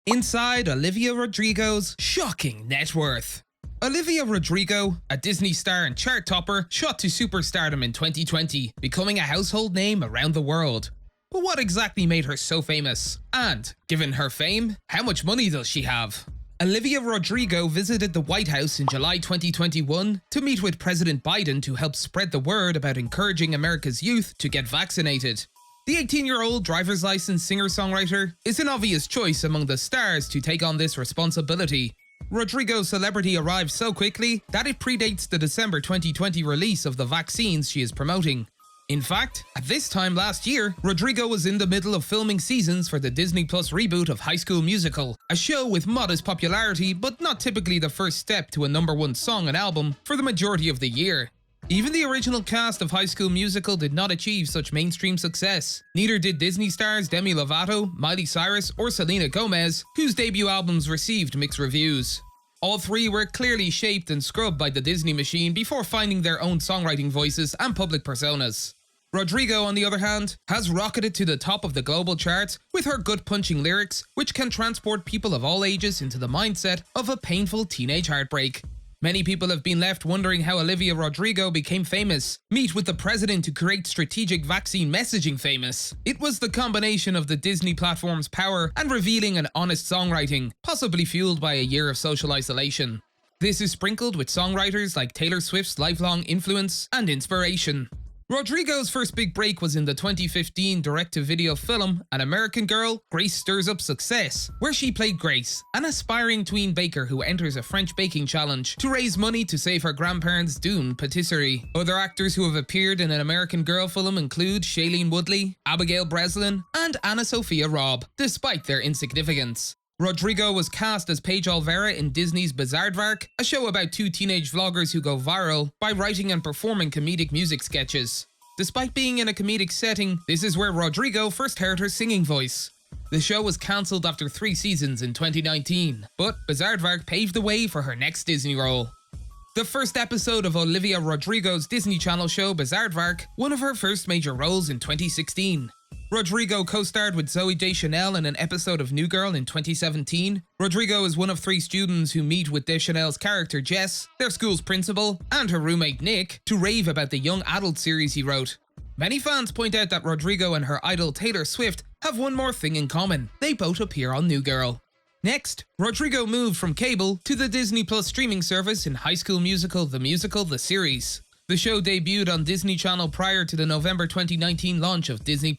Inside Olivia Rodrigo's shocking net worth. Olivia Rodrigo, a Disney star and chart topper, shot to superstardom in 2020, becoming a household name around the world. But what exactly made her so famous? And, given her fame, how much money does she have? Olivia Rodrigo visited the White House in July 2021 to meet with President Biden to help spread the word about encouraging America's youth to get vaccinated. The 18-year-old driver's license singer-songwriter is an obvious choice among the stars to take on this responsibility. Rodrigo's celebrity arrived so quickly that it predates the December 2020 release of the vaccines she is promoting. In fact, at this time last year, Rodrigo was in the middle of filming seasons for the Disney Plus reboot of High School Musical, a show with modest popularity but not typically the first step to a #1 song and album for the majority of the year. Even the original cast of High School Musical did not achieve such mainstream success. Neither did Disney stars Demi Lovato, Miley Cyrus, or Selena Gomez, whose debut albums received mixed reviews. All three were clearly shaped and scrubbed by the Disney machine before finding their own songwriting voices and public personas. Rodrigo, on the other hand, has rocketed to the top of the global charts with her gut-punching lyrics, which can transport people of all ages into the mindset of a painful teenage heartbreak. Many people have been left wondering how Olivia Rodrigo became famous. Meet with the president to create strategic vaccine messaging famous. It was the combination of the Disney platform's power and revealing and honest songwriting, possibly fueled by a year of social isolation. This is sprinkled with songwriters like Taylor Swift's lifelong influence and inspiration. Rodrigo's first big break was in the 2015 direct-to-video film An American Girl, Grace Stirs Up Success, where she played Grace, an aspiring tween baker who enters a French baking challenge to raise money to save her grandparents' doomed patisserie. Other actors who have appeared in An American Girl film include Shailene Woodley, Abigail Breslin, and Anna Sophia Robb, despite their insignificance. Rodrigo was cast as Paige Olvera in Disney's Bizaardvark, a show about two teenage vloggers who go viral by writing and performing comedic music sketches. Despite being in a comedic setting, this is where Rodrigo first heard her singing voice. The show was cancelled after 3 seasons in 2019, but Bizaardvark paved the way for her next Disney role. The first episode of Olivia Rodrigo's Disney Channel show Bizaardvark, one of her first major roles in 2016. Rodrigo co-starred with Zooey Deschanel in an episode of New Girl in 2017. Rodrigo is one of 3 students who meet with Deschanel's character Jess, their school's principal, and her roommate Nick to rave about the young adult series he wrote. Many fans point out that Rodrigo and her idol Taylor Swift have one more thing in common: they both appear on New Girl. Next, Rodrigo moved from cable to the Disney Plus streaming service in High School Musical: The Series. The show debuted on Disney Channel prior to the November 2019 launch of Disney+.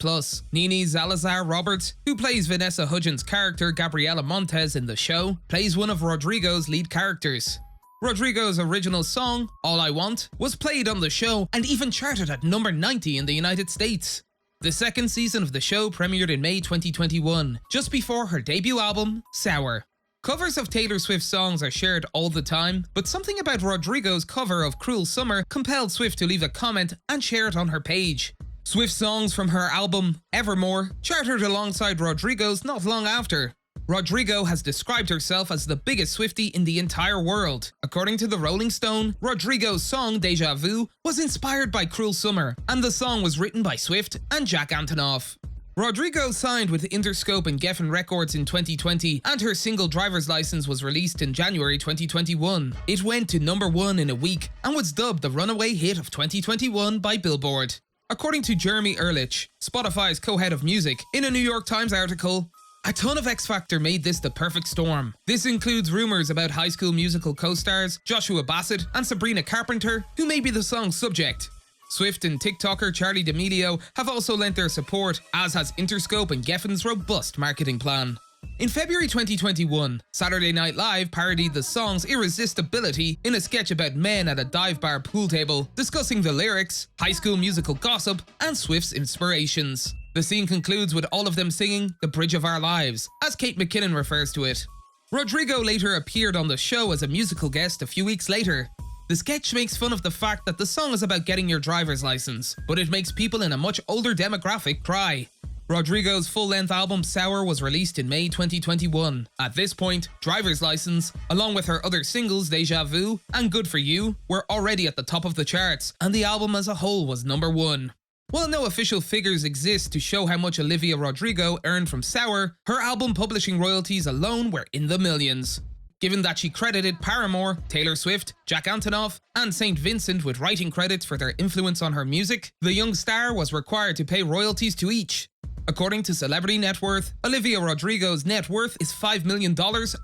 Nene Salazar-Roberts, who plays Vanessa Hudgens' character Gabriela Montez in the show, plays one of Rodrigo's lead characters. Rodrigo's original song, All I Want, was played on the show and even charted at number 90 in the United States. The second season of the show premiered in May 2021, just before her debut album, Sour. Covers of Taylor Swift songs are shared all the time, but something about Rodrigo's cover of Cruel Summer compelled Swift to leave a comment and share it on her page. Swift songs from her album, Evermore, charted alongside Rodrigo's not long after. Rodrigo has described herself as the biggest Swiftie in the entire world. According to the Rolling Stone, Rodrigo's song Deja Vu was inspired by Cruel Summer, and the song was written by Swift and Jack Antonoff. Rodrigo signed with Interscope and Geffen Records in 2020, and her single Driver's License was released in January 2021. It went to #1 in a week and was dubbed the runaway hit of 2021 by Billboard. According to Jeremy Ehrlich, Spotify's co-head of music, in a New York Times article, "A ton of X Factor made this the perfect storm. This includes rumors about High School Musical co-stars Joshua Bassett and Sabrina Carpenter, who may be the song's subject. Swift and TikToker Charli D'Amelio have also lent their support, as has Interscope and Geffen's robust marketing plan." In February 2021, Saturday Night Live parodied the song's irresistibility in a sketch about men at a dive bar pool table, discussing the lyrics, High School Musical gossip, and Swift's inspirations. The scene concludes with all of them singing "The Bridge of Our Lives," as Kate McKinnon refers to it. Rodrigo later appeared on the show as a musical guest a few weeks later. The sketch makes fun of the fact that the song is about getting your driver's license, but it makes people in a much older demographic cry. Rodrigo's full-length album Sour was released in May 2021. At this point, Driver's License, along with her other singles Deja Vu and Good For You, were already at the top of the charts, and the album as a whole was #1. While no official figures exist to show how much Olivia Rodrigo earned from Sour, her album publishing royalties alone were in the millions. Given that she credited Paramore, Taylor Swift, Jack Antonoff, and St. Vincent with writing credits for their influence on her music, the young star was required to pay royalties to each. According to Celebrity Net Worth, Olivia Rodrigo's net worth is $5 million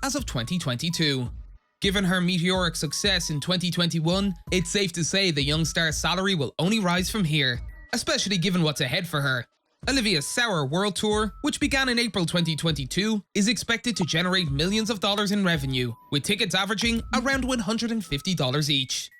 as of 2022. Given her meteoric success in 2021, it's safe to say the young star's salary will only rise from here, especially given what's ahead for her. Olivia's Sour World Tour, which began in April 2022, is expected to generate millions of dollars in revenue, with tickets averaging around $150 each.